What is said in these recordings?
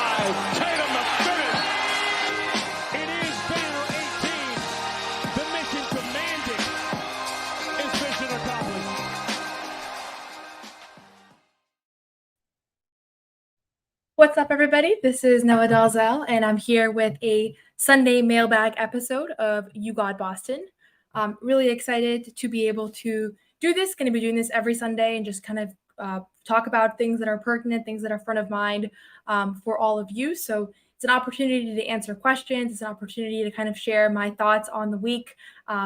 drive. Tatum the finish. It is banner 18. The mission commanded is mission accomplished. What's up, everybody? This is Noa Dalzell, and I'm here with a Sunday Mailbag episode of You Got Boston. I'm really excited to be able to do this. Going to be doing this every Sunday and just kind of talk about things that are pertinent, things that are front of mind for all of you. So it's an opportunity to answer questions. It's an opportunity to kind of share my thoughts on the week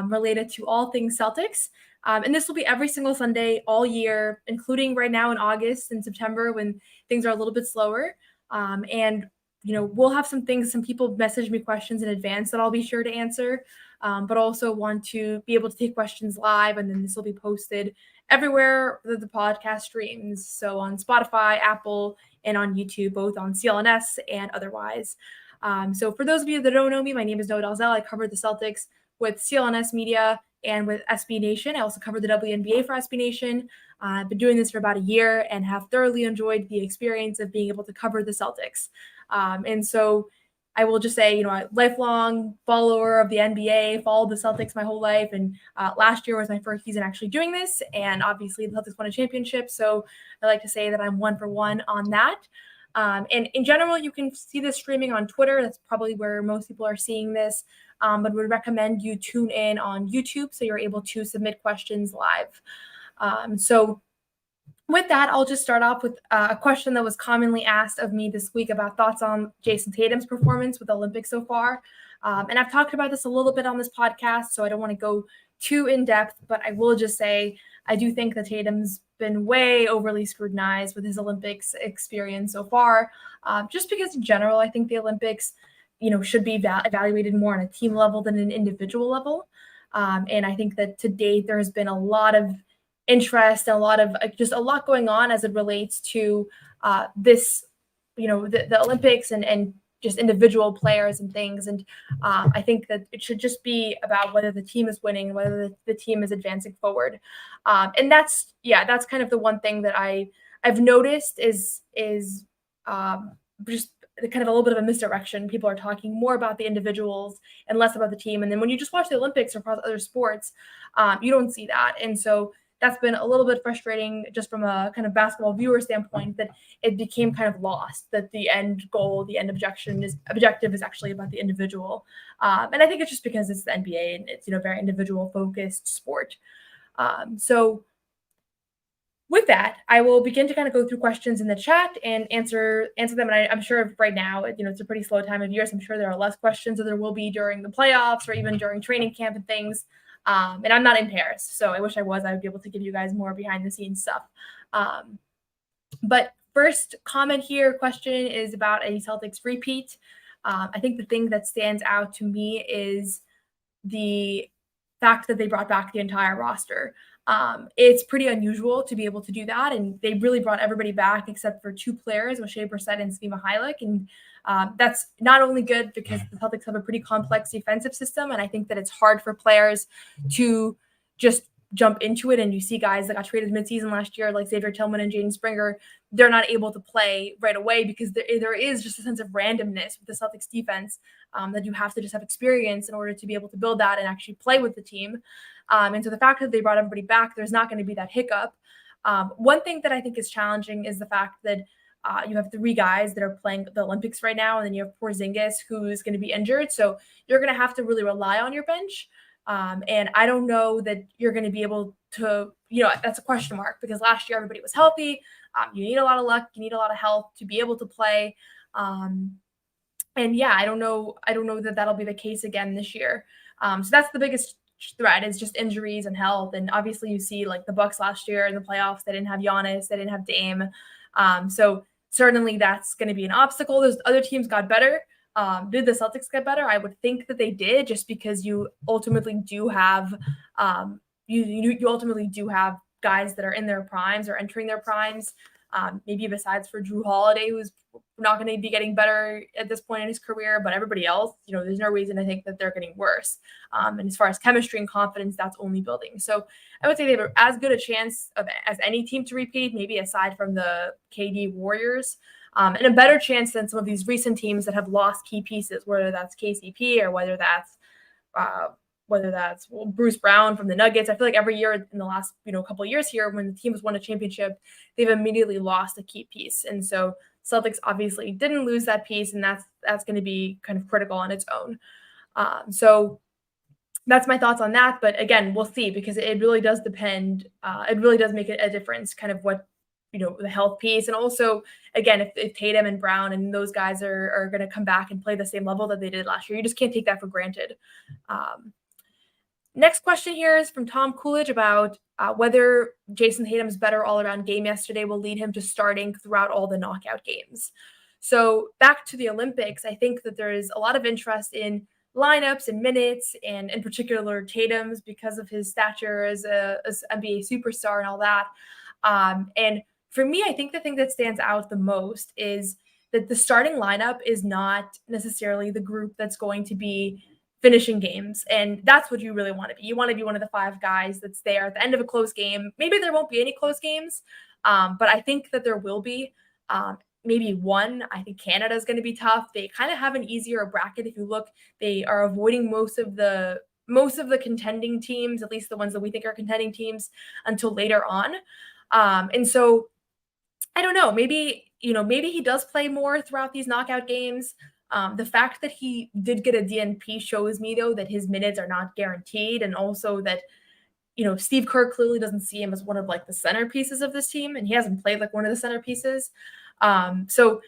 related to all things Celtics. And this will be every single Sunday all year, including right now in August and September when things are a little bit slower. And, we'll have some people message me questions in advance that I'll be sure to answer, but also want to be able to take questions live. And then this will be posted everywhere that the podcast streams. So on Spotify, Apple, and on YouTube, both on CLNS and otherwise. So for those of you that don't know me, my name is Noa Dalzell. I cover the Celtics with CLNS Media and with SB Nation. I also cover the WNBA for SB Nation. I've been doing this for about a year and have thoroughly enjoyed the experience of being able to cover the Celtics. And so I will just say, a lifelong follower of the NBA, followed the Celtics my whole life. And last year was my first season actually doing this. And obviously the Celtics won a championship. So I like to say that I'm 1 for 1 on that. And in general, you can see this streaming on Twitter. That's probably where most people are seeing this. But would recommend you tune in on YouTube so you're able to submit questions live. So with that, I'll just start off with a question that was commonly asked of me this week about thoughts on Jayson Tatum's performance with the Olympics so far. And I've talked about this a little bit on this podcast, so I don't want to go too in depth, but I will just say I do think that Tatum's been way overly scrutinized with his Olympics experience so far, just because in general, I think the Olympics should be evaluated more on a team level than an individual level. And I think that to date, there has been a lot of interest and a lot going on as it relates to this, the Olympics and just individual players and things. And I think that it should just be about whether the team is winning, whether the team is advancing forward. And that's kind of the one thing that I've noticed is just kind of a little bit of a misdirection. People are talking more about the individuals and less about the team. And then when you just watch the Olympics or across other sports, you don't see that. And so that's been a little bit frustrating just from a kind of basketball viewer standpoint, that it became kind of lost, that the end goal, the end objective is actually about the individual. And I think it's just because it's the NBA and it's, very individual focused sport. So with that, I will begin to kind of go through questions in the chat and answer them. And I'm sure right now, it's a pretty slow time of year, so I'm sure there are less questions than there will be during the playoffs or even during training camp and things. And I'm not in Paris, so I wish I was. I would be able to give you guys more behind the scenes stuff. But first question is about a Celtics repeat. I think the thing that stands out to me is the fact that they brought back the entire roster. It's pretty unusual to be able to do that, and they really brought everybody back except for 2 players, Shea Brissett and Svi Mykhailiuk, and that's not only good because the Celtics have a pretty complex defensive system, and I think that it's hard for players to just jump into it. And you see guys that got traded midseason last year, like Xavier Tillman and Jaden Springer, they're not able to play right away because there is just a sense of randomness with the Celtics defense that you have to just have experience in order to be able to build that and actually play with the team. And so the fact that they brought everybody back, there's not going to be that hiccup. One thing that I think is challenging is the fact that you have 3 guys that are playing the Olympics right now, and then you have Porzingis, who's going to be injured. So you're going to have to really rely on your bench. And I don't know that you're going to be able to, that's a question mark, because last year everybody was healthy. You need a lot of luck. You need a lot of health to be able to play. And yeah, I don't know that that'll be the case again this year. So that's the biggest threat, is just injuries and health. And obviously you see like the Bucks last year in the playoffs, they didn't have Giannis, they didn't have Dame. So certainly that's going to be an obstacle. Those other teams got better. Did the Celtics get better? I would think that they did, just because you ultimately do have you ultimately do have guys that are in their primes or entering their primes. Maybe besides for Drew Holiday, who's not going to be getting better at this point in his career, but everybody else, there's no reason to think that they're getting worse. And as far as chemistry and confidence, that's only building. So I would say they have as good a chance as any team to repeat, maybe aside from the KD Warriors. and a better chance than some of these recent teams that have lost key pieces, whether that's KCP or whether that's Bruce Brown from the Nuggets. I feel like every year in the last couple of years here, when the team has won a championship, they've immediately lost a key piece, and so Celtics obviously didn't lose that piece, and that's going to be kind of critical on its own. So that's my thoughts on that. But again, we'll see, because it really does depend. It really does make a difference, kind of what the health piece, and also again, if Tatum and Brown and those guys are going to come back and play the same level that they did last year, you just can't take that for granted. Next question here is from Tom Coolidge about whether Jayson Tatum's better all-around game yesterday will lead him to starting throughout all the knockout games. So back to the Olympics, I think that there is a lot of interest in lineups and minutes, and in particular Tatum's, because of his stature as NBA superstar and all that. And for me, I think the thing that stands out the most is that the starting lineup is not necessarily the group that's going to be finishing games. And that's what you really want to be. You want to be one of the 5 guys that's there at the end of a close game. Maybe there won't be any close games, but I think that there will be. Maybe one. I think Canada is going to be tough. They kind of have an easier bracket. If you look, they are avoiding most of the contending teams, at least the ones that we think are contending teams, until later on. And so I don't know, maybe he does play more throughout these knockout games. The fact that he did get a DNP shows me, though, that his minutes are not guaranteed, and also that Steve Kerr clearly doesn't see him as one of like the centerpieces of this team, and he hasn't played like one of the centerpieces. So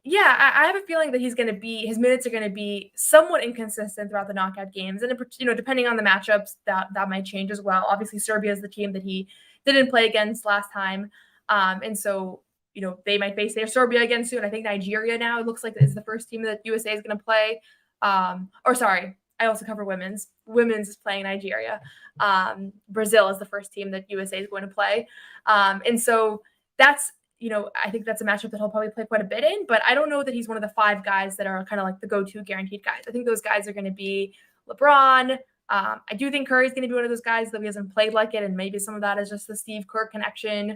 yeah, I have a feeling that his minutes are going to be somewhat inconsistent throughout the knockout games, and depending on the matchups, that might change as well. Obviously, Serbia is the team that he didn't play against last time, and so they might face their Serbia again soon. I think Nigeria now, it looks like, is the first team that USA is going to play. Or sorry, I also cover women's. Women's is playing Nigeria. Brazil is the first team that USA is going to play. And so that's, I think that's a matchup that he'll probably play quite a bit in, but I don't know that he's one of the 5 guys that are kind of like the go-to guaranteed guys. I think those guys are going to be LeBron. I do think Curry's going to be one of those guys that he hasn't played like it, and maybe some of that is just the Steve Kerr connection.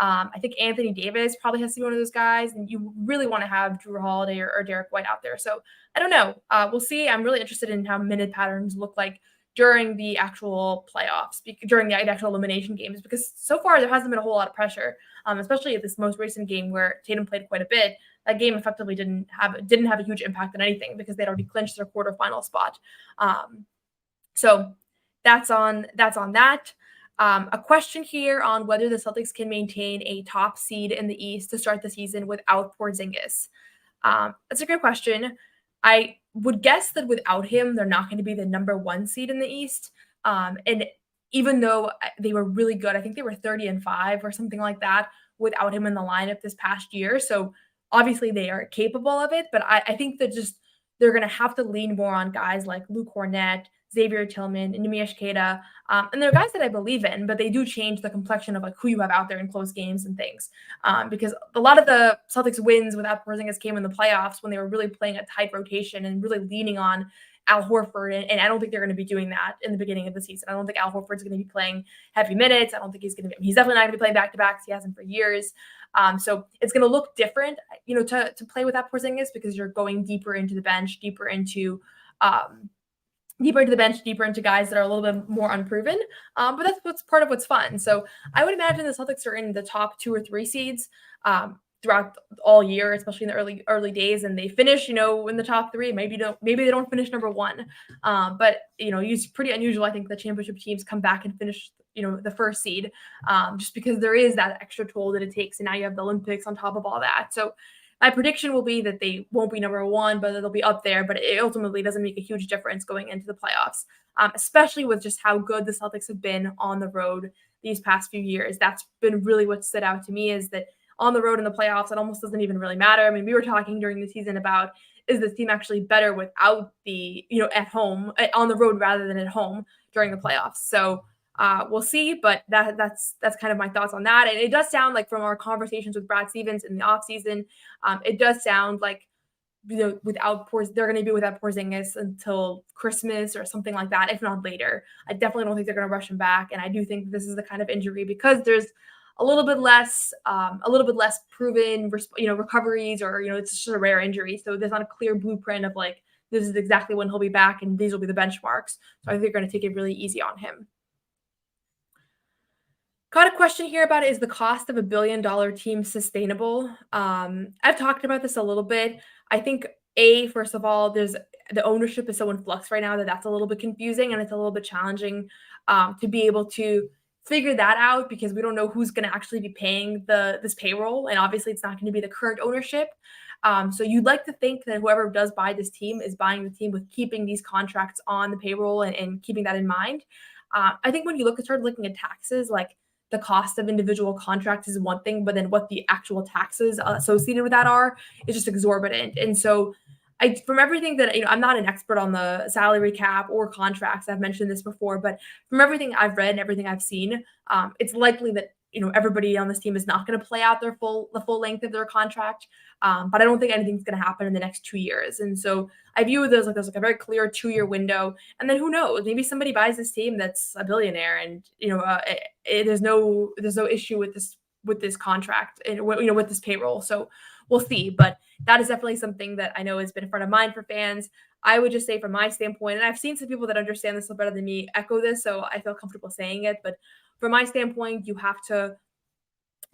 I think Anthony Davis probably has to be one of those guys, and you really want to have Drew Holiday or Derek White out there. So I don't know. We'll see. I'm really interested in how minute patterns look like during the actual playoffs, during the actual elimination games, because so far there hasn't been a whole lot of pressure, especially at this most recent game where Tatum played quite a bit. That game effectively didn't have a huge impact on anything because they'd already clinched their quarterfinal spot. So that's on that. A question here on whether the Celtics can maintain a top seed in the East to start the season without Porzingis. That's a great question. I would guess that without him, they're not going to be the number 1 seed in the East. And even though they were really good, I think they were 30-5 or something like that without him in the lineup this past year. So obviously they are capable of it, but I think that they're going to have to lean more on guys like Luke Kornet, Xavier Tillman, and Nemish Queta. And they're guys that I believe in, but they do change the complexion of like who you have out there in close games and things. Because a lot of the Celtics wins without Porzingis came in the playoffs when they were really playing a tight rotation and really leaning on Al Horford. And I don't think they're going to be doing that in the beginning of the season. I don't think Al Horford's going to be playing heavy minutes. I don't think he's definitely not going to be playing back-to-backs. He hasn't for years. So it's going to look different, to play without Porzingis, because you're going deeper into the bench, deeper into guys that are a little bit more unproven. But that's what's part of what's fun. So I would imagine the Celtics are in the top 2 or 3 seeds throughout all year, especially in the early days, and they finish, in the top 3. Maybe they don't finish number 1. But it's pretty unusual. I think the championship teams come back and finish, the first seed, just because there is that extra toll that it takes. And now you have the Olympics on top of all that. So my prediction will be that they won't be number 1, but they'll be up there. But it ultimately doesn't make a huge difference going into the playoffs, especially with just how good the Celtics have been on the road these past few years. That's been really what stood out to me, is that on the road in the playoffs, it almost doesn't even really matter. I mean, we were talking during the season about, is this team actually better without the, at home, on the road rather than at home during the playoffs? So we'll see, but that's kind of my thoughts on that. And it does sound like, from our conversations with Brad Stevens in the offseason, it does sound like, they're going to be without Porzingis until Christmas or something like that, if not later. I definitely don't think they're going to rush him back. And I do think this is the kind of injury, because there's a little bit less proven, recoveries, or, it's just a rare injury. So there's not a clear blueprint of like, this is exactly when he'll be back and these will be the benchmarks. So I think they're going to take it really easy on him. Got a question here about, is the cost of $1 billion team sustainable? I've talked about this a little bit. I think, first of all, the ownership is so in flux right now that's a little bit confusing, and it's a little bit challenging to be able to figure that out, because we don't know who's going to actually be paying this payroll, and obviously it's not going to be the current ownership. So you'd like to think that whoever does buy this team is buying the team with keeping these contracts on the payroll and keeping that in mind. I think when you start looking at taxes, like, the cost of individual contracts is one thing, but then what the actual taxes associated with that is just exorbitant. And so from everything that, I'm not an expert on the salary cap or contracts. I've mentioned this before, but from everything I've read and everything I've seen, it's likely that, everybody on this team is not going to play out the full length of their contract. But I don't think anything's going to happen in the next 2 years. And so I view there's like a very clear 2-year window. And then who knows, maybe somebody buys this team that's a billionaire, and, there's no issue with this contract and, with this payroll. So we'll see. But that is definitely something that I know has been front of mind for fans. I would just say, from my standpoint, and I've seen some people that understand this a little better than me echo this, so I feel comfortable saying it. But from my standpoint, you have to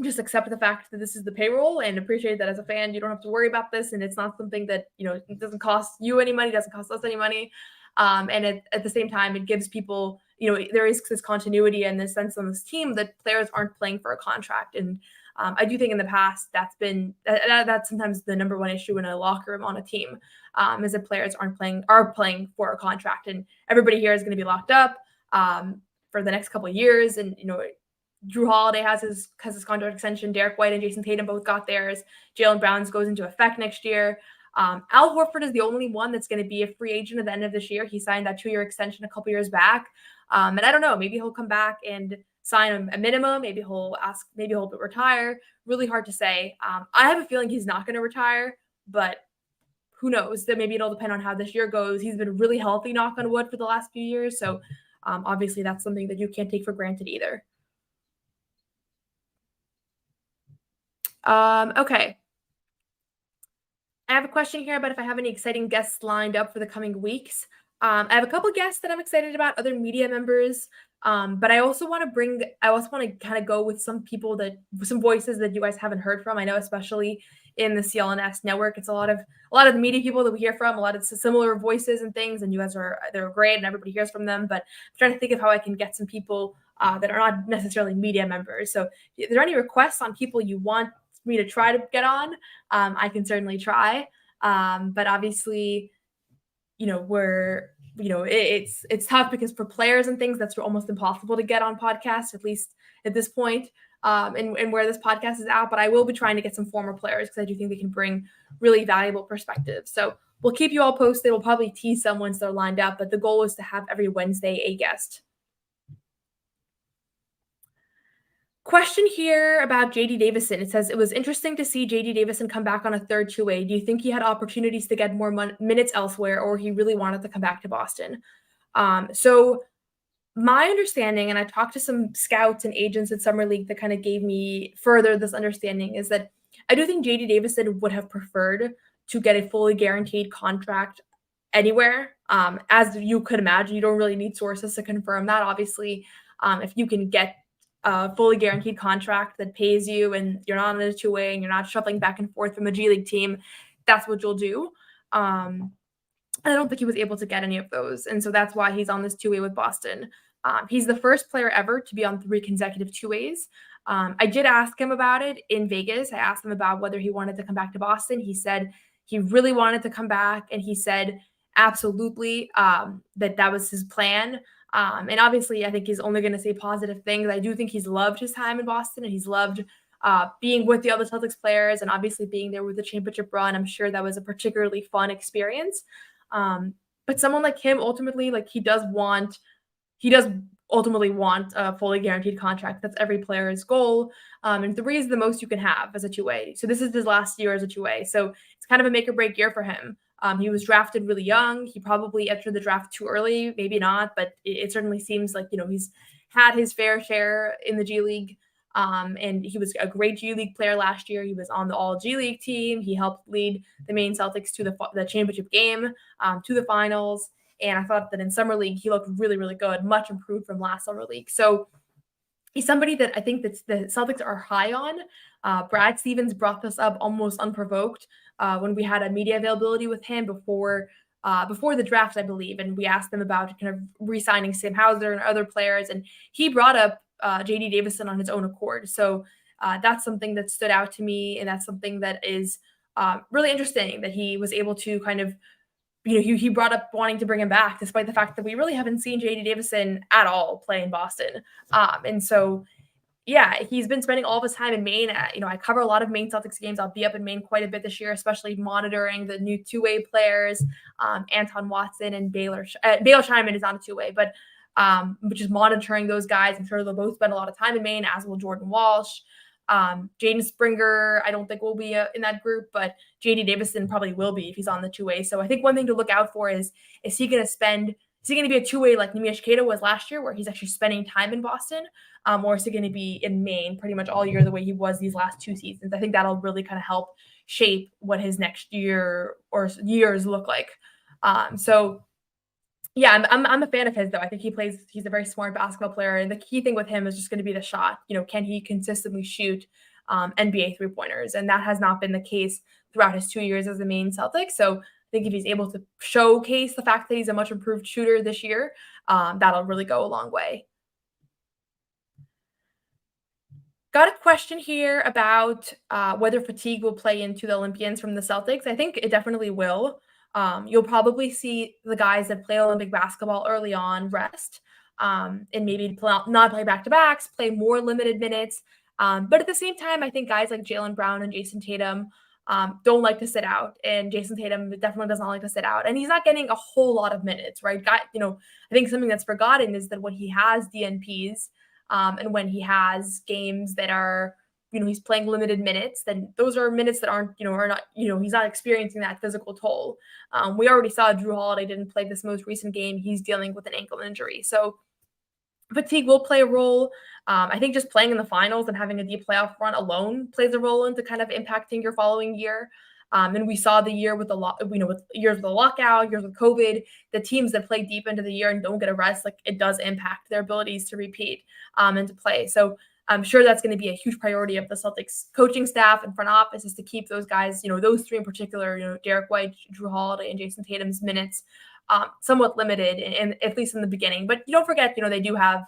just accept the fact that this is the payroll and appreciate that as a fan, you don't have to worry about this. And it's not something that, it doesn't cost you any money, doesn't cost us any money. And at the same time, it gives people, there is this continuity and this sense on this team that players aren't playing for a contract. And I do think in the past that's sometimes the number one issue in a locker room on a team, is that players are playing for a contract, and everybody here is going to be locked up for the next couple of years. And, Drew Holiday has his contract extension. Derek White and Jayson Tatum both got theirs. Jaylen Brown's goes into effect next year. Al Horford is the only one that's going to be a free agent at the end of this year. He signed that 2-year extension a couple years back. And I don't know, maybe he'll come back and sign a minimum. Maybe he'll retire. Really hard to say. I have a feeling he's not going to retire, but who knows? That maybe it'll depend on how this year goes. He's been really healthy, knock on wood, for the last few years. So obviously that's something that you can't take for granted either. Okay. I have a question here about if I have any exciting guests lined up for the coming weeks. I have a couple guests that I'm excited about, other media members. But I also want to kind of go with some voices that you guys haven't heard from. I know, especially in the CLNS network, it's a lot of the media people that we hear from, a lot of similar voices and things, and you guys they're great and everybody hears from them. But I'm trying to think of how I can get some people that are not necessarily media members. So if there are any requests on people you want me to try to get on, I can certainly try. But obviously, it's tough, because for players and things, that's almost impossible to get on podcasts, at least at this point, and where this podcast is at. But I will be trying to get some former players, because I do think they can bring really valuable perspectives. So we'll keep you all posted. We'll probably tease some once they're lined up, but the goal is to have every Wednesday a guest. Question here about JD Davison. It says, it was interesting to see JD Davison come back on a third 2-way. Do you think he had opportunities to get more minutes elsewhere, or he really wanted to come back to Boston? So my understanding, and I talked to some scouts and agents in Summer League that kind of gave me further this understanding, is that I do think JD Davison would have preferred to get a fully guaranteed contract anywhere. As you could imagine, you don't really need sources to confirm that. Obviously, if you can get a fully guaranteed contract that pays you and you're not on a 2-way and you're not shuffling back and forth from a G League team, that's what you'll do. And I don't think he was able to get any of those. And so that's why he's on this 2-way with Boston. He's the first player ever to be on 3 consecutive 2-ways. I did ask him about it in Vegas. I asked him about whether he wanted to come back to Boston. He said he really wanted to come back, and he said absolutely that was his plan. And obviously, I think he's only going to say positive things. I do think he's loved his time in Boston, and he's loved being with the other Celtics players, and obviously being there with the championship run. I'm sure that was a particularly fun experience. But someone like him, ultimately, like he does ultimately want a fully guaranteed contract. That's every player's goal. And 3 is the most you can have as a 2-way. So this is his last year as a 2-way. So it's kind of a make or break year for him. He was drafted really young. He probably entered the draft too early, maybe not, but it certainly seems like, he's had his fair share in the G League. And he was a great G League player last year. He was on the All G League team. He helped lead the Maine Celtics to the championship game, to the finals. And I thought that in summer league, he looked really, really good, much improved from last summer league. So he's somebody that I think that the Celtics are high on. Brad Stevens brought this up almost unprovoked when we had a media availability with him before the draft, I believe, and we asked them about kind of re-signing Sam Hauser and other players, and he brought up JD Davison on his own accord. So that's something that stood out to me, and that's something that is really interesting that he was able to kind of, he brought up wanting to bring him back, despite the fact that we really haven't seen JD Davison at all play in Boston. And so, yeah, he's been spending all of his time in Maine. I cover a lot of Maine Celtics games. I'll be up in Maine quite a bit this year, especially monitoring the new two-way players, Anton Watson and Baylor Scheinman is on a two-way, but just monitoring those guys. I'm sure they'll both spend a lot of time in Maine, as will Jordan Walsh. Jaden Springer, I don't think will be in that group, but JD Davison probably will be if he's on the two-way. So I think one thing to look out for is he going to be a two-way like Neemias Queta was last year, where he's actually spending time in Boston, or is he going to be in Maine pretty much all year the way he was these last two seasons? I think that'll really kind of help shape what his next year or years look like. Yeah, I'm a fan of his, though. I think he's a very smart basketball player. And the key thing with him is just going to be the shot. Can he consistently shoot NBA three-pointers? And that has not been the case throughout his 2 years as a Maine Celtic. So I think if he's able to showcase the fact that he's a much improved shooter this year, that'll really go a long way. Got a question here about whether fatigue will play into the Olympians from the Celtics. I think it definitely will. You'll probably see the guys that play Olympic basketball early on rest, and maybe not play back-to-backs, play more limited minutes. But at the same time, I think guys like Jaylen Brown and Jayson Tatum don't like to sit out, and Jayson Tatum definitely does not like to sit out, and he's not getting a whole lot of minutes, right? I think something that's forgotten is that when he has DNPs, and when he has games that are, he's playing limited minutes, then those are minutes that aren't, are not, he's not experiencing that physical toll. We already saw Drew Holiday didn't play this most recent game. He's dealing with an ankle injury. So fatigue will play a role. I think just playing in the finals and having a deep playoff run alone plays a role into kind of impacting your following year. And we saw the year with with years of the lockout, years of COVID, the teams that play deep into the year and don't get a rest, like it does impact their abilities to repeat and to play. So I'm sure that's going to be a huge priority of the Celtics coaching staff and front office, is to keep those guys, those three in particular, Derek White, Drew Holiday, and Jayson Tatum's minutes somewhat limited, and at least in the beginning. But don't forget, they do have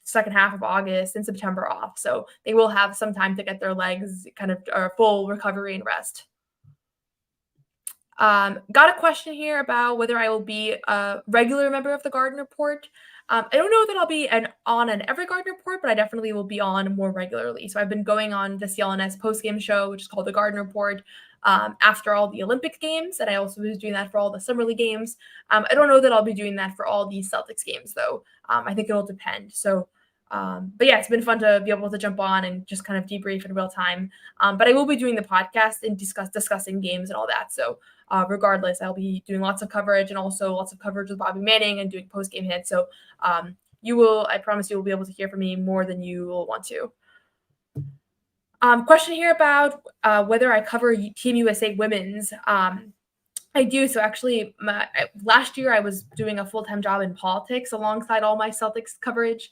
second half of August and September off, so they will have some time to get their legs kind of full recovery and rest. Got a question here about whether I will be a regular member of the Garden Report. I don't know that I'll be on an every Garden Report, but I definitely will be on more regularly. So I've been going on the CLNS postgame show, which is called the Garden Report, after all the Olympic games, and I also was doing that for all the Summer League games. I don't know that I'll be doing that for all the Celtics games, though. I think it'll depend. So, but yeah, it's been fun to be able to jump on and just kind of debrief in real time. But I will be doing the podcast and discussing games and all that. So regardless, I'll be doing lots of coverage, and also lots of coverage with Bobby Manning and doing post-game hits. So I promise you will be able to hear from me more than you will want to. Question here about whether I cover Team USA Women's. I do. So actually, last year I was doing a full-time job in politics alongside all my Celtics coverage.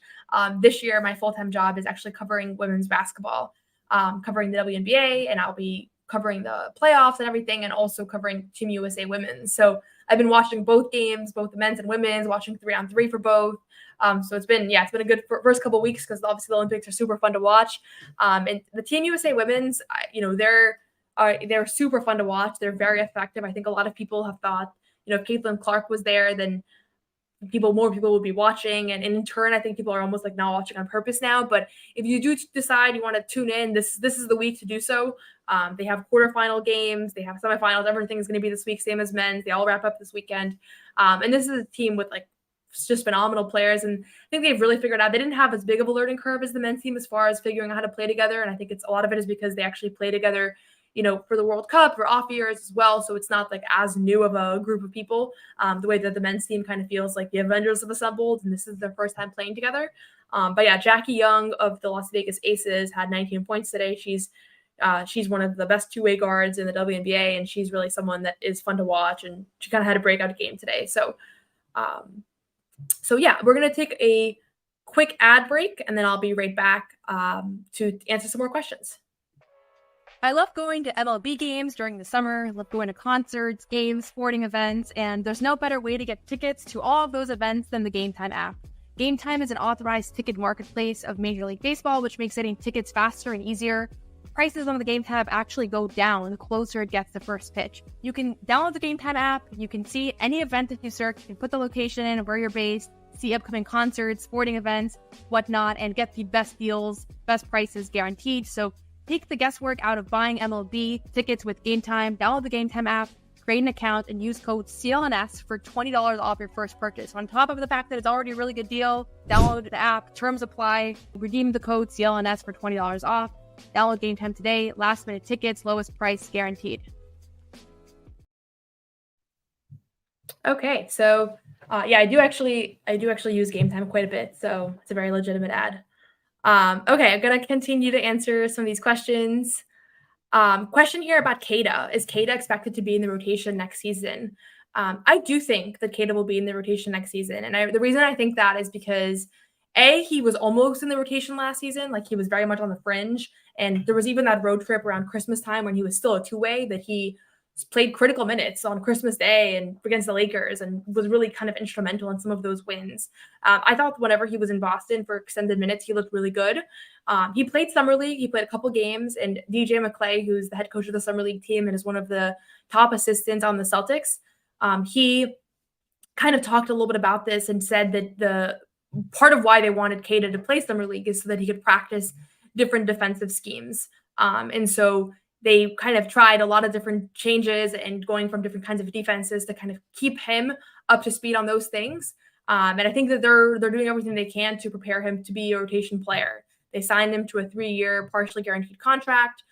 This year, my full-time job is actually covering women's basketball, covering the WNBA, and I'll be covering the playoffs and everything, and also covering Team USA Women's. So I've been watching both games, both the men's and women's, watching 3-on-3 for both. So it's been a good first couple of weeks, because obviously the Olympics are super fun to watch. And the Team USA Women's, they're super fun to watch. They're very effective. I think a lot of people have thought, if Caitlin Clark was there, then more people would be watching. And in turn, I think people are almost like not watching on purpose now. But if you do decide you want to tune in, this is the week to do so. They have quarterfinal games, they have semifinals. Everything's going to be this week, same as men's. They all wrap up this weekend. And this is a team with just phenomenal players. And I think they've really figured out, they didn't have as big of a learning curve as the men's team as far as figuring out how to play together. And I think a lot of it is because they actually play together for the World Cup or off years as well. So it's not like as new of a group of people, the way that the men's team kind of feels like the Avengers have assembled and this is their first time playing together. But yeah, Jackie Young of the Las Vegas Aces had 19 points today. She's one of the best two-way guards in the WNBA, and she's really someone that is fun to watch, and she kind of had a breakout game today. So yeah, we're going to take a quick ad break, and then I'll be right back to answer some more questions. I love going to MLB games during the summer. I love going to concerts, games, sporting events, and there's no better way to get tickets to all of those events than the Game Time app. Game Time is an authorized ticket marketplace of Major League Baseball, which makes getting tickets faster and easier. Prices on the Game Time actually go down the closer it gets to first pitch. You can download the Game Time app, you can see any event that you search, you can put the location in, where you're based, see upcoming concerts, sporting events, whatnot, and get the best deals, best prices guaranteed. So take the guesswork out of buying MLB tickets with Game Time. Download the Game Time app, create an account, and use code CLNS for $20 off your first purchase. On top of the fact that it's already a really good deal, download the app, terms apply, redeem the code CLNS for $20 off. Download Game Time today. Last minute tickets, lowest price guaranteed. Okay, so yeah, I do actually use Game Time quite a bit, so it's a very legitimate ad. Okay, I'm gonna continue to answer some of these questions. Question here about Kada. Is Kada expected to be in the rotation next season? I do think that Kada will be in the rotation next season. And the reason I think that is because, A, he was almost in the rotation last season. Like, he was very much on the fringe. And there was even that road trip around Christmas time when he was still a two-way that he played critical minutes on Christmas Day and against the Lakers and was really kind of instrumental in some of those wins. I thought whenever he was in Boston for extended minutes, he looked really good. He played Summer League. He played a couple games, and DJ McClay, who's the head coach of the Summer League team and is one of the top assistants on the Celtics, he kind of talked a little bit about this and said that the part of why they wanted Kada to play Summer League is so that he could practice different defensive schemes. And so they kind of tried a lot of different changes and going from different kinds of defenses to kind of keep him up to speed on those things. And I think that they're doing everything they can to prepare him to be a rotation player. They signed him to a 3-year partially guaranteed contract.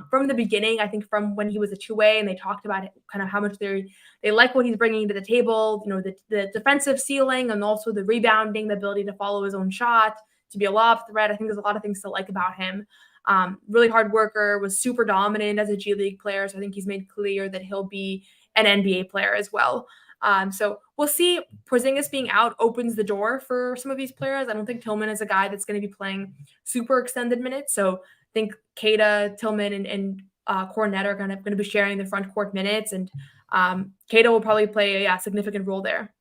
From the beginning, I think from when he was a two-way, and they talked about it, kind of how much they like what he's bringing to the table, the defensive ceiling and also the rebounding, the ability to follow his own shot, to be a lob threat. I think there's a lot of things to like about him. Really hard worker, was super dominant as a G League player. So I think he's made clear that he'll be an NBA player as well. So we'll see. Porzingis being out opens the door for some of these players. I don't think Tillman is a guy that's going to be playing super extended minutes. So I think Kada, Tillman, and Cornet are going to be sharing the front court minutes, and Kada will probably play a significant role there.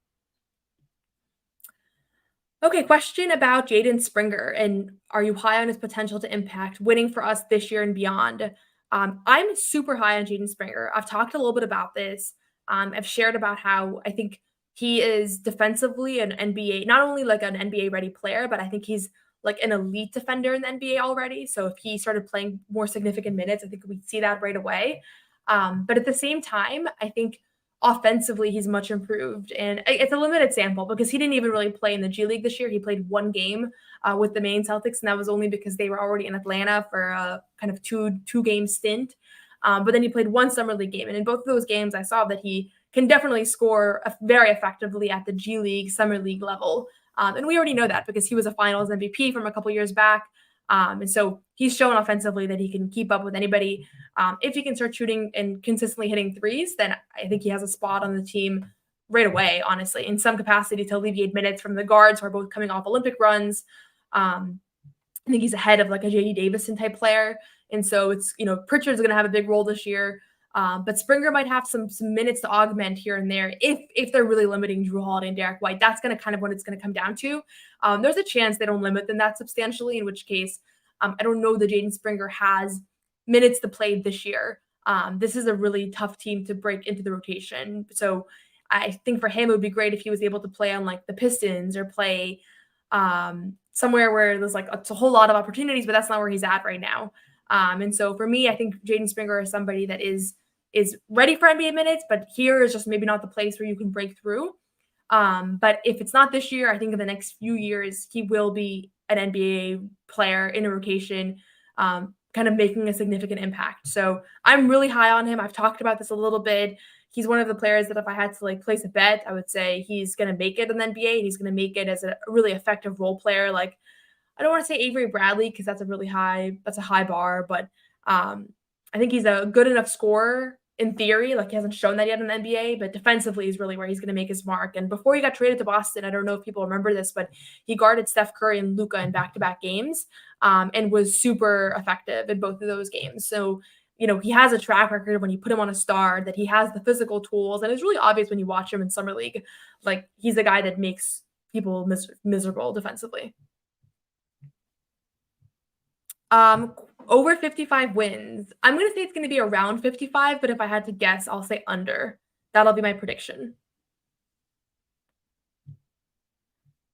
Okay, question about Jaden Springer, and are you high on his potential to impact winning for us this year and beyond? I'm super high on Jaden Springer. I've talked a little bit about this. I've shared about how I think he is defensively an NBA, not only like an NBA ready player, but I think he's like an elite defender in the NBA already. So if he started playing more significant minutes, I think we'd see that right away. But at the same time, I think offensively, he's much improved. And it's a limited sample because he didn't even really play in the G League this year. He played one game with the Maine Celtics, and that was only because they were already in Atlanta for a kind of two-game stint. But then he played one Summer League game. And in both of those games, I saw that he can definitely score very effectively at the G League, Summer League level. And we already know that because he was a finals MVP from a couple years back. And so he's shown offensively that he can keep up with anybody. If he can start shooting and consistently hitting threes, then I think he has a spot on the team right away, honestly, in some capacity to alleviate minutes from the guards who are both coming off Olympic runs. I think he's ahead of like a JD Davison type player. And so it's, Pritchard's going to have a big role this year. But Springer might have some minutes to augment here and there if they're really limiting Drew Holiday and Derek White. That's going to kind of what it's going to come down to. There's a chance they don't limit them that substantially, in which case I don't know that Jaden Springer has minutes to play this year. This is a really tough team to break into the rotation. So I think for him, it would be great if he was able to play on like the Pistons or play somewhere where there's like a whole lot of opportunities, but that's not where he's at right now. And so for me, I think Jaden Springer is somebody that is ready for NBA minutes, but here is just maybe not the place where you can break through. But if it's not this year, I think in the next few years, he will be an NBA player in a rotation. kind of making a significant impact. So I'm really high on him. I've talked about this a little bit. He's one of the players that if I had to like place a bet, I would say he's going to make it in the NBA. He's going to make it as a really effective role player. Like, I don't want to say Avery Bradley because that's a high bar, but I think he's a good enough scorer in theory. Like, he hasn't shown that yet in the NBA, but defensively is really where he's going to make his mark. And before he got traded to Boston, I don't know if people remember this, but he guarded Steph Curry and Luka in back-to-back games and was super effective in both of those games. So, he has a track record when you put him on a star that he has the physical tools. And it's really obvious when you watch him in Summer League. Like, he's the guy that makes people miserable defensively. Over 55 wins. I'm going to say it's going to be around 55, but if I had to guess, I'll say under. That'll be my prediction.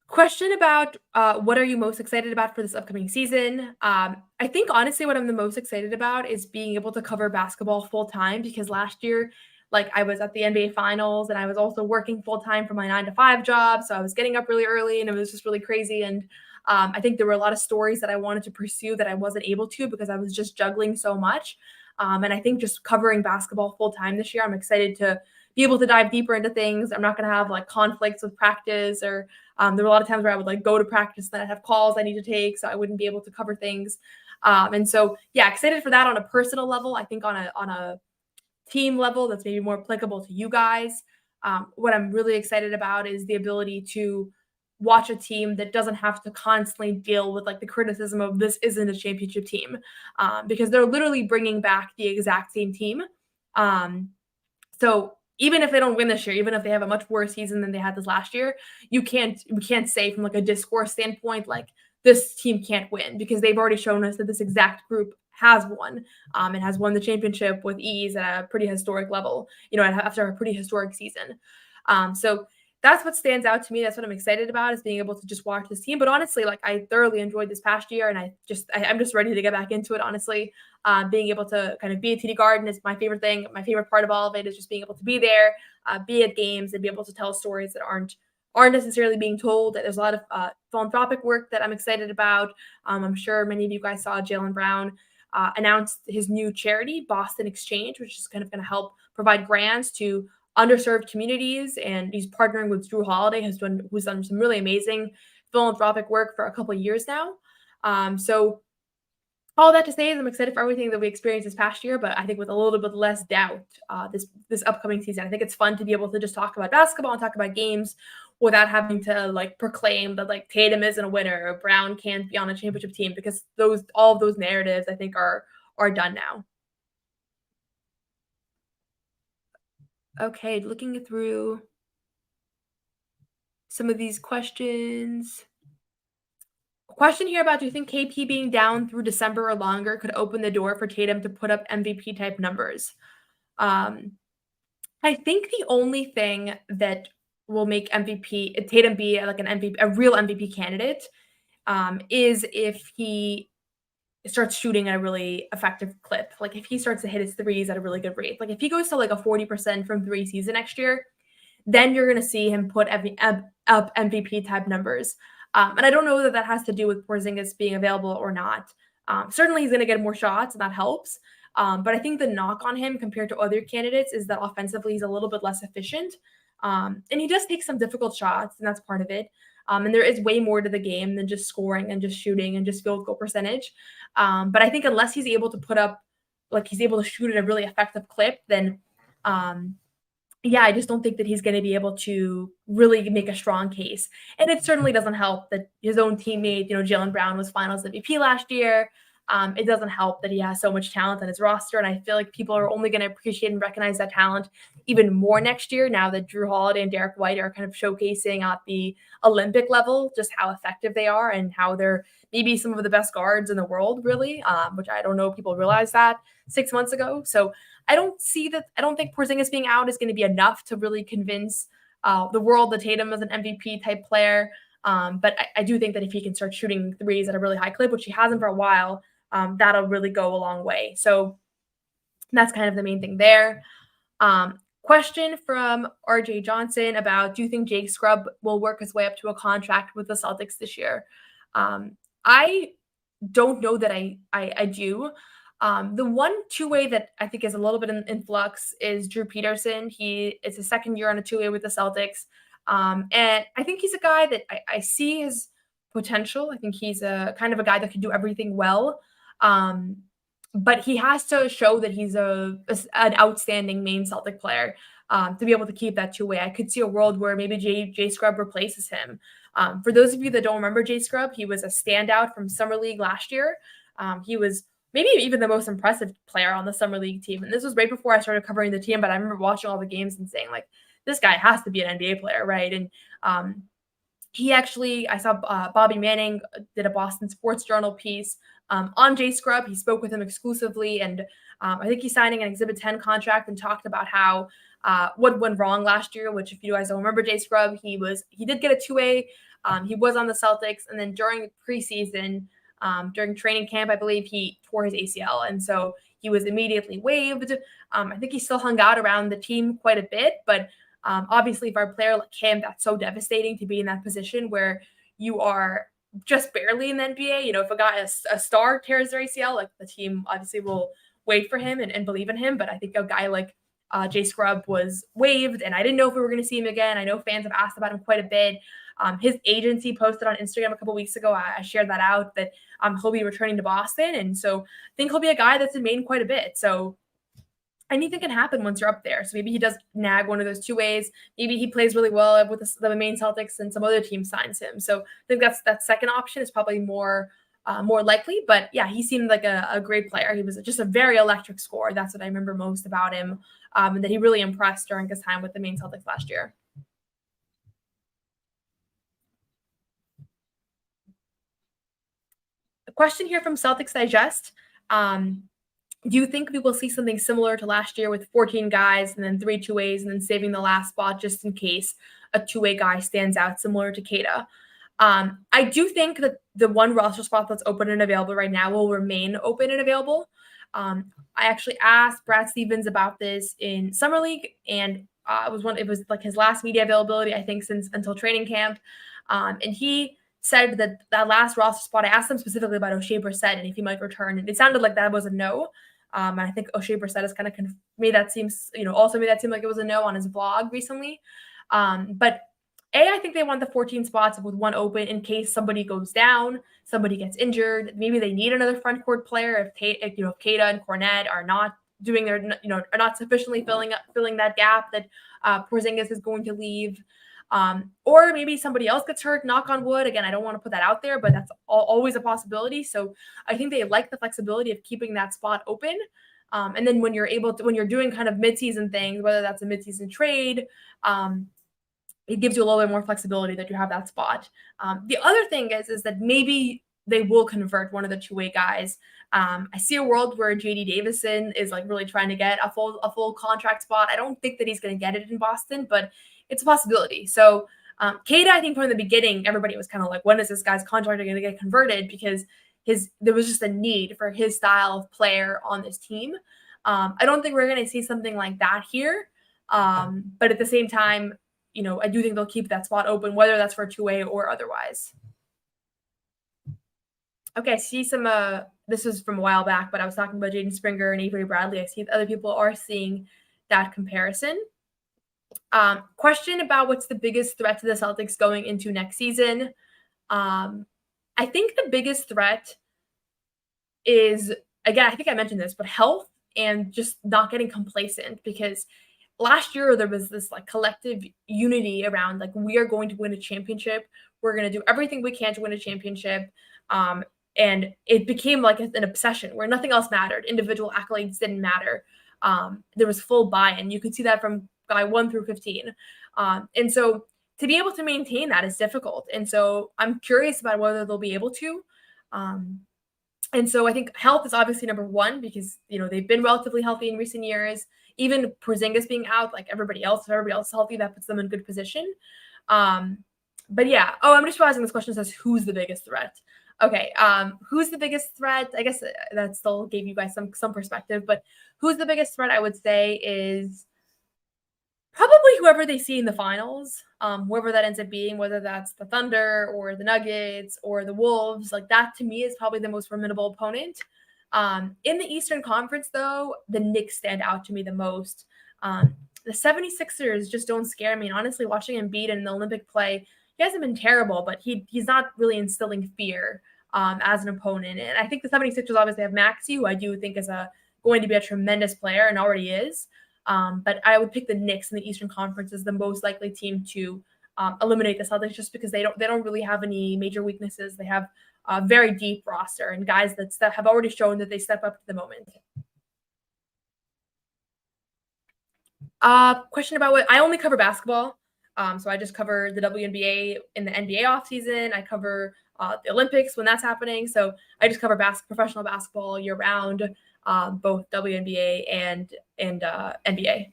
Question about what are you most excited about for this upcoming season? I think honestly what I'm the most excited about is being able to cover basketball full time, because last year, like, I was at the NBA finals and I was also working full time for my 9-to-5 job. So I was getting up really early and it was just really crazy. And I think there were a lot of stories that I wanted to pursue that I wasn't able to because I was just juggling so much. And I think just covering basketball full time this year, I'm excited to be able to dive deeper into things. I'm not going to have like conflicts with practice, or there were a lot of times where I would like go to practice, then I'd have calls I need to take, so I wouldn't be able to cover things. And so, yeah, excited for that on a personal level. I think on a team level that's maybe more applicable to you guys. What I'm really excited about is the ability to watch a team that doesn't have to constantly deal with like the criticism of this isn't a championship team, because they're literally bringing back the exact same team. So even if they don't win this year, even if they have a much worse season than they had this last year, we can't say from like a discourse standpoint, like this team can't win, because they've already shown us that this exact group has won and has won the championship with ease at a pretty historic level, after a pretty historic season. So that's what stands out to me. That's what I'm excited about, is being able to just watch this team. But honestly, like, I thoroughly enjoyed this past year, and I'm just ready to get back into it, honestly. Being able to kind of be at TD Garden is my favorite thing. My favorite part of all of it is just being able to be there, be at games, and be able to tell stories that aren't necessarily being told. There's a lot of philanthropic work that I'm excited about. I'm sure many of you guys saw Jaylen Brown announced his new charity, Boston Exchange, which is kind of going to help provide grants to underserved communities, and he's partnering with Drew Holiday, who's done some really amazing philanthropic work for a couple of years now. So all that to say is I'm excited for everything that we experienced this past year, but I think with a little bit less doubt this upcoming season. I think it's fun to be able to just talk about basketball and talk about games without having to like proclaim that like Tatum isn't a winner or Brown can't be on a championship team, because all of those narratives I think are done now. Okay, looking through some of these questions. Question here about, do you think KP being down through December or longer could open the door for Tatum to put up MVP type numbers? I think the only thing that will make Tatum be like a real MVP candidate, is if he starts shooting at a really effective clip. Like, if he starts to hit his threes at a really good rate, like if he goes to like a 40% from three season next year, then you're going to see him put up MVP type numbers. And I don't know that has to do with Porzingis being available or not. Certainly he's going to get more shots, and that helps. But I think the knock on him compared to other candidates is that offensively he's a little bit less efficient. And he does take some difficult shots, and that's part of it. And there is way more to the game than just scoring and just shooting and just field goal percentage. But I think unless he's able to he's able to shoot at a really effective clip, then I just don't think that he's going to be able to really make a strong case. And it certainly doesn't help that his own teammate, Jaylen Brown, was finals MVP last year. It doesn't help that he has so much talent on his roster. And I feel like people are only going to appreciate and recognize that talent even more next year, now that Drew Holiday and Derek White are kind of showcasing at the Olympic level just how effective they are and how they're maybe some of the best guards in the world, really, which I don't know if people realized that 6 months ago. So I don't think Porzingis being out is going to be enough to really convince the world that Tatum is an MVP type player. But I do think that if he can start shooting threes at a really high clip, which he hasn't for a while, that'll really go a long way. So that's kind of the main thing there. Question from RJ Johnson about, do you think Jake Scrubb will work his way up to a contract with the Celtics this year? I don't know that I do. The one two-way that I think is a little bit in flux is Drew Peterson. He is his second year on a two-way with the Celtics. And I think he's a guy that I see his potential. I think he's a kind of a guy that can do everything well. But he has to show that he's an outstanding main Celtic player to be able to keep that two-way. I could see a world where maybe Jay Scrubb replaces him. For those of you that don't remember Jay Scrubb, he was a standout from Summer League last year. He was maybe even the most impressive player on the Summer League team. And this was right before I started covering the team, but I remember watching all the games and saying, like, this guy has to be an NBA player, right? And he actually, I saw Bobby Manning did a Boston Sports Journal piece on Jay Scrubb. He spoke with him exclusively, and I think he's signing an Exhibit 10 contract and talked about how what went wrong last year, which if you guys don't remember Jay Scrubb, he did get a two-way. He was on the Celtics, and then during preseason, during training camp, I believe he tore his ACL, and so he was immediately waived. I think he still hung out around the team quite a bit, but obviously for a player like him, that's so devastating to be in that position where you are just barely in the NBA. You know, if a star tears their ACL, like the team obviously will wait for him and believe in him. But I think a guy like Jay Scrubb was waived, and I didn't know if we were going to see him again. I know fans have asked about him quite a bit. His agency posted on Instagram a couple weeks ago. I shared that out that he'll be returning to Boston. And so I think he'll be a guy that's in Maine quite a bit. So anything can happen once you're up there. So maybe he does nag one of those two ways. Maybe he plays really well with the Maine Celtics and some other team signs him. So I think that second option is probably more likely. But yeah, he seemed like a great player. He was just a very electric scorer. That's what I remember most about him. And that he really impressed during his time with the Maine Celtics last year. A question here from Celtics Digest. Do you think we will see something similar to last year with 14 guys and then 3 two-ways and then saving the last spot just in case a two-way guy stands out, similar to Keita? I do think that the one roster spot that's open and available right now will remain open and available. I actually asked Brad Stevens about this in Summer League, and it was like his last media availability, I think, until training camp. And he said that last roster spot, I asked him specifically about O'Shea Brissett and if he might return, and it sounded like that was a no. And I think O'Shea Brissett has kind of made that seem like it was a no on his blog recently. But I think they want the 14 spots with one open in case somebody goes down, somebody gets injured. Maybe they need another front court player if Keita and Cornet are not doing are not sufficiently filling that gap that Porzingis is going to leave. Or maybe somebody else gets hurt, knock on wood. Again, I don't want to put that out there, but that's always a possibility. So I think they like the flexibility of keeping that spot open. And then when you're doing kind of midseason things, whether that's a midseason trade, it gives you a little bit more flexibility that you have that spot. The other thing is that maybe they will convert one of the two-way guys. I see a world where JD Davison is like really trying to get a full contract spot. I don't think that he's going to get it in Boston, but it's a possibility. So Keita, I think from the beginning, everybody was kind of like, when is this guy's contract going to get converted? Because there was just a need for his style of player on this team. I don't think we're going to see something like that here. But at the same time, I do think they'll keep that spot open, whether that's for a two-way or otherwise. Okay, I see some, this was from a while back, but I was talking about Jaden Springer and Avery Bradley. I see other people are seeing that comparison. Question about what's the biggest threat to the Celtics going into next season. I think the biggest threat is, again, I think I mentioned this, but health and just not getting complacent, because last year there was this like collective unity around like, we are going to win a championship. We're going to do everything we can to win a championship. And it became like an obsession where nothing else mattered. Individual accolades didn't matter. There was full buy-in. You could see that from guy 1 through 15. And so to be able to maintain that is difficult. And so I'm curious about whether they'll be able to. And so I think health is obviously number one, because, they've been relatively healthy in recent years. Even Porzingis being out, like everybody else, if everybody else is healthy, that puts them in good position. But yeah. Oh, I'm just realizing this question says, who's the biggest threat? Okay. Who's the biggest threat? I guess that still gave you guys some perspective, but who's the biggest threat, I would say, is probably whoever they see in the finals, whoever that ends up being, whether that's the Thunder or the Nuggets or the Wolves. Like, that to me is probably the most formidable opponent. In the Eastern Conference, though, the Knicks stand out to me the most. The 76ers just don't scare me. And honestly, watching Embiid in the Olympic play, he hasn't been terrible, but he's not really instilling fear as an opponent. And I think the 76ers obviously have Maxey, who I do think is going to be a tremendous player and already is. But I would pick the Knicks in the Eastern Conference as the most likely team to eliminate the Celtics, just because they don't really have any major weaknesses. They have a very deep roster and guys that have already shown that they step up to the moment. Question about what I only cover basketball. So I just cover the WNBA in the NBA offseason. I cover the Olympics when that's happening. So I just cover professional basketball year round, both WNBA and NBA.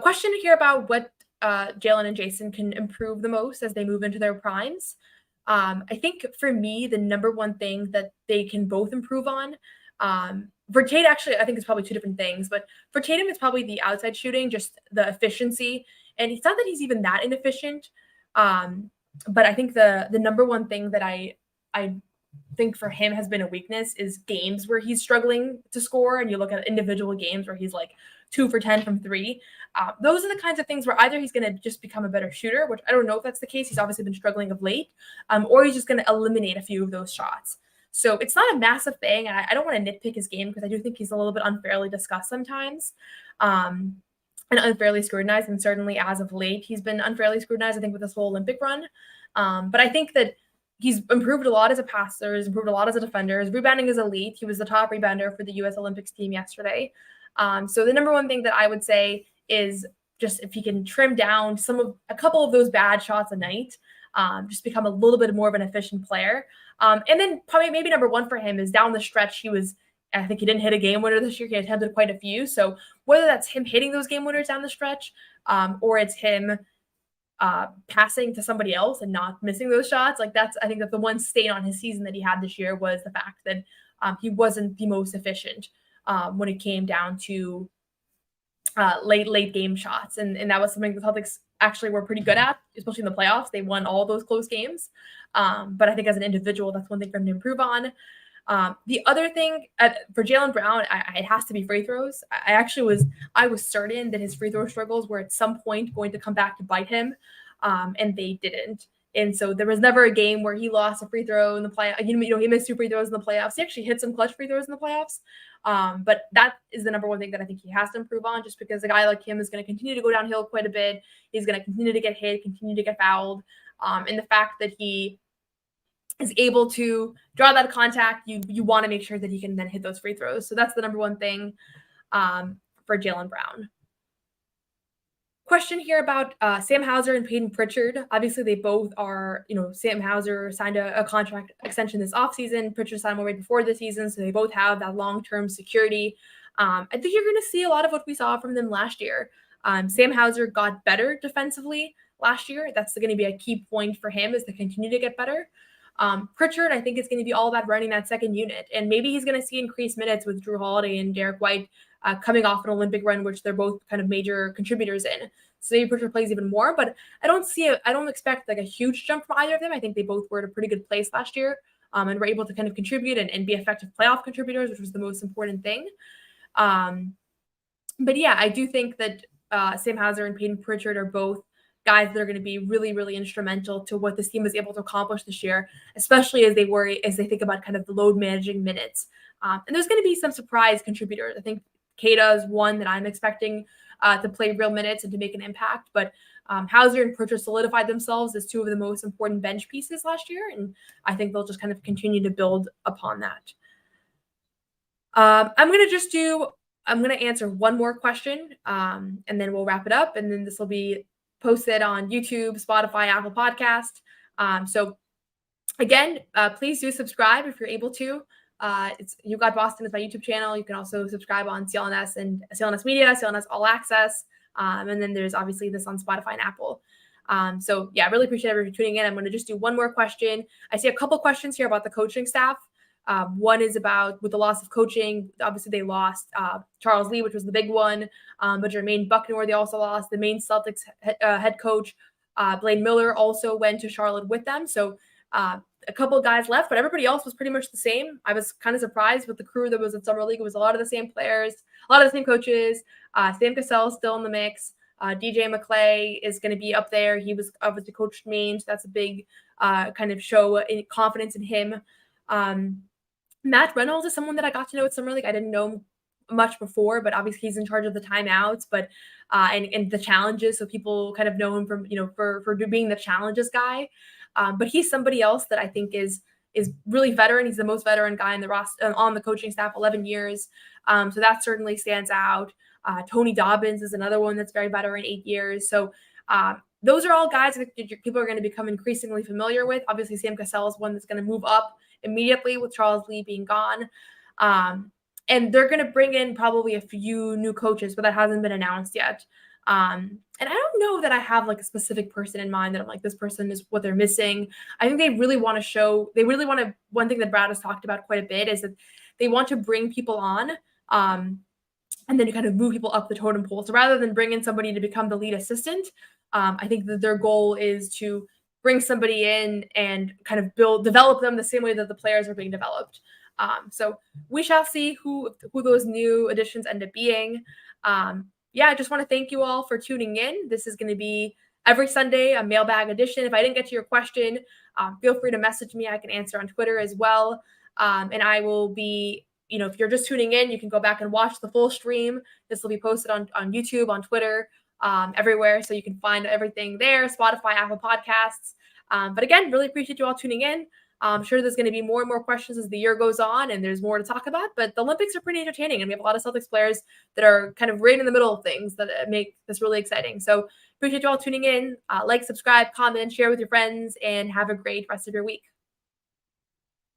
Question here about what Jaylen and Jayson can improve the most as they move into their primes. I think for me, the number one thing that they can both improve on, for Tatum, actually, I think it's probably two different things, but for Tatum, it's probably the outside shooting, just the efficiency. And it's not that he's even that inefficient, but I think the number one thing that I think for him has been a weakness is games where he's struggling to score. And you look at individual games where he's like 2 for 10 from 3. Those are the kinds of things where either he's going to just become a better shooter, which I don't know if that's the case. He's obviously been struggling of late, or he's just going to eliminate a few of those shots. So it's not a massive thing. And I don't want to nitpick his game because I do think he's a little bit unfairly discussed sometimes and unfairly scrutinized. And certainly as of late, he's been unfairly scrutinized, I think, with this whole Olympic run. But I think that he's improved a lot as a passer, he's improved a lot as a defender. His rebounding is elite. He was the top rebounder for the U.S. Olympics team yesterday. So the number one thing that I would say is just if he can trim down a couple of those bad shots a night, just become a little bit more of an efficient player. And then probably maybe number one for him is down the stretch. I think he didn't hit a game winner this year. He attempted quite a few. So whether that's him hitting those game winners down the stretch, or it's him passing to somebody else and not missing those shots, I think that the one stain on his season that he had this year was the fact that he wasn't the most efficient when it came down to late game shots. And that was something the Celtics actually were pretty good at, especially in the playoffs. They won all those close games. But I think as an individual, that's one thing for him to improve on. The other thing for Jaylen Brown, it has to be free throws. I was certain that his free throw struggles were at some point going to come back to bite him, and they didn't. And so there was never a game where he lost a free throw in the playoffs. He missed 2 free throws in the playoffs. He actually hit some clutch free throws in the playoffs. But that is the number one thing that I think he has to improve on, just because a guy like him is going to continue to go downhill quite a bit. He's going to continue to get hit, continue to get fouled. And the fact that he is able to draw that contact, you want to make sure that he can then hit those free throws. So that's the number one thing for Jaylen Brown. Question here about Sam Hauser and Peyton Pritchard. Obviously, they both are, Sam Hauser signed a contract extension this offseason. Pritchard signed one right before the season, so they both have that long-term security. I think you're going to see a lot of what we saw from them last year. Sam Hauser got better defensively last year. That's going to be a key point for him, is to continue to get better. Pritchard, I think it's going to be all about running that second unit, and maybe he's going to see increased minutes with Drew Holiday and Derek White coming off an Olympic run, which they're both kind of major contributors in. So maybe Pritchard plays even more, but I don't expect like a huge jump from either of them. I think they both were at a pretty good place last year, and were able to kind of contribute and be effective playoff contributors, which was the most important thing. But yeah, I do think that Sam Hauser and Peyton Pritchard are both guys that are going to be really, really instrumental to what this team was able to accomplish this year, especially as they think about kind of the load managing minutes. And there's going to be some surprise contributors. I think Keita is one that I'm expecting to play real minutes and to make an impact. But Hauser and Pritchard solidified themselves as two of the most important bench pieces last year, and I think they'll just kind of continue to build upon that. I'm going to answer one more question, and then we'll wrap it up, and then this will be posted on YouTube, Spotify, Apple Podcast. So again, please do subscribe if you're able to. It's You Got Boston is my YouTube channel. You can also subscribe on CLNS and CLNS Media, CLNS All Access. And then there's obviously this on Spotify and Apple. So yeah, I really appreciate everybody tuning in. I'm going to just do one more question. I see a couple questions here about the coaching staff. One is about with the loss of coaching. Obviously, they lost Charles Lee, which was the big one. But Jermaine Buckner, they also lost the main Celtics head coach. Blaine Miller also went to Charlotte with them. So a couple of guys left, but everybody else was pretty much the same. I was kind of surprised with the crew that was in Summer League. It was a lot of the same players, a lot of the same coaches. Sam Cassell still in the mix. DJ McClay is going to be up there. He was obviously coached Maine, so that's a big kind of show in confidence in him. Matt Reynolds is someone that I got to know at Summer League. I didn't know much before, but obviously he's in charge of the timeouts, but and the challenges. So people kind of know him from, for being the challenges guy. But he's somebody else that I think is really veteran. He's the most veteran guy in the roster on the coaching staff, 11 years. So that certainly stands out. Tony Dobbins is another one that's very veteran, 8 years. So those are all guys that people are going to become increasingly familiar with. Obviously, Sam Cassell is one that's going to move up immediately with Charles Lee being gone. And they're going to bring in probably a few new coaches, but that hasn't been announced yet. And I don't know that I have like a specific person in mind that I'm like, this person is what they're missing. I think they really want to one thing that Brad has talked about quite a bit is that they want to bring people on and then kind of move people up the totem pole. So rather than bring in somebody to become the lead assistant, I think that their goal is to bring somebody in and kind of develop them the same way that the players are being developed. So we shall see who those new additions end up being. I just want to thank you all for tuning in. This is going to be every Sunday, a mailbag edition. If I didn't get to your question, feel free to message me. I can answer on Twitter as well. And I will be, if you're just tuning in, you can go back and watch the full stream. This will be posted on YouTube, on Twitter, everywhere. So you can find everything there, Spotify, Apple Podcasts. But again, really appreciate you all tuning in. I'm sure there's going to be more and more questions as the year goes on and there's more to talk about, but the Olympics are pretty entertaining and we have a lot of Celtics players that are kind of right in the middle of things that make this really exciting. So appreciate you all tuning in. Like, subscribe, comment, share with your friends, and have a great rest of your week.